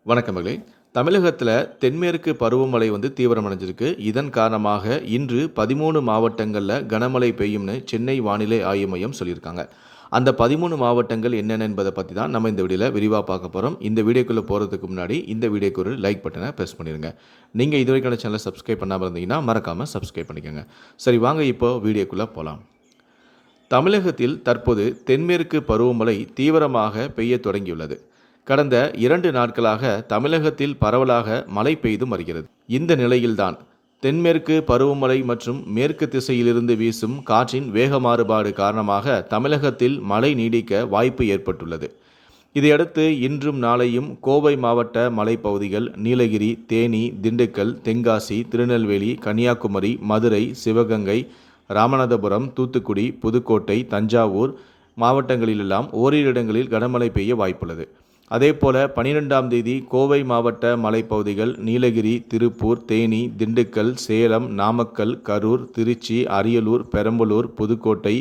வணக்கம் மகளே. தமிழகத்தில் தென்மேற்கு பருவமழை தீவிரமடைஞ்சிருக்கு. இதன் காரணமாக இன்று 13 மாவட்டங்களில் கனமழை பெய்யும்னு சென்னை வானிலை ஆய்வு மையம் சொல்லியிருக்காங்க. அந்த 13 மாவட்டங்கள் என்னென்ன என்பதை பற்றி தான் நம்ம இந்த வீடியோவில் விரிவாக பார்க்க போகிறோம். இந்த வீடியோக்குள்ளே போகிறதுக்கு முன்னாடி இந்த வீடியோக்கு ஒரு லைக் பட்டனை ப்ரெஸ் பண்ணிடுங்க. நீங்கள் இதுவரைக்கான சேனலை சப்ஸ்கிரைப் பண்ணாமல் இருந்தீங்கன்னா மறக்காமல் சப்ஸ்கிரைப் பண்ணிக்கோங்க. சரி, வாங்க இப்போ வீடியோக்குள்ளே போகலாம். தமிழகத்தில் தற்போது தென்மேற்கு பருவமழை தீவிரமாக பெய்ய தொடங்கியுள்ளது. கடந்த 2 நாட்களாக தமிழகத்தில் பரவலாக மழை பெய்து வருகிறது. இந்த நிலையில்தான் தென்மேற்கு பருவமழை மற்றும் மேற்கு திசையிலிருந்து வீசும் காற்றின் வேக மாறுபாடு காரணமாக தமிழகத்தில் மழை நீடிக்க வாய்ப்பு ஏற்பட்டுள்ளது. இதையடுத்து இன்றும் நாளையும் கோவை மாவட்ட மலைப்பகுதிகள், நீலகிரி, தேனி, திண்டுக்கல், தென்காசி, திருநெல்வேலி, கன்னியாகுமரி, மதுரை, சிவகங்கை, ராமநாதபுரம், தூத்துக்குடி, புதுக்கோட்டை, தஞ்சாவூர் மாவட்டங்களிலெல்லாம் ஓரிரு இடங்களில் கனமழை பெய்ய வாய்ப்புள்ளது. அதேபோல 12ஆம் தேதி கோவை மாவட்ட மலைப்பகுதிகள், நீலகிரி, திருப்பூர், தேனி, திண்டுக்கல், சேலம், நாமக்கல், கரூர், திருச்சி, அரியலூர், பெரம்பலூர், புதுக்கோட்டை,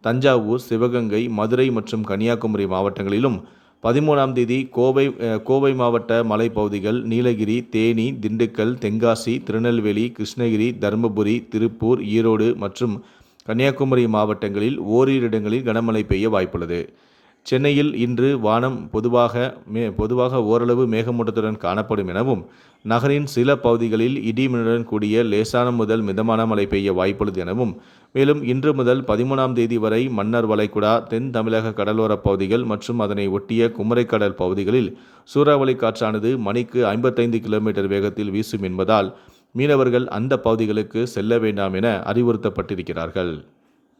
தஞ்சாவூர், சிவகங்கை, மதுரை மற்றும் கன்னியாகுமரி மாவட்டங்களிலும் 13ஆம் தேதி கோவை மாவட்ட மலைப்பகுதிகள், நீலகிரி, தேனி, திண்டுக்கல், தென்காசி, திருநெல்வேலி, கிருஷ்ணகிரி, தருமபுரி, திருப்பூர், ஈரோடு மற்றும் கன்னியாகுமரி மாவட்டங்களில் ஓரிரு இடங்களில் கனமழை பெய்ய வாய்ப்புள்ளது. சென்னையில் இன்று வானம் பொதுவாக ஓரளவு மேகமூட்டத்துடன் காணப்படும் எனவும், நகரின் சில பகுதிகளில் இடி மின்னலுடன் கூடிய லேசான முதல் மிதமான மழை பெய்ய வாய்ப்புள்ளது எனவும், மேலும் இன்று முதல் 13ஆம் தேதி வரை மன்னார் வளைகுடா, தென் தமிழக கடலோர பகுதிகள் மற்றும் அதனை ஒட்டிய குமரிக்கடல் பகுதிகளில் சூறாவளி காற்றானது மணிக்கு 55 கிலோமீட்டர் வேகத்தில் வீசும் என்பதால் மீனவர்கள் அந்த பகுதிகளுக்கு செல்ல வேண்டாம் என அறிவுறுத்தப்பட்டிருக்கிறார்கள்.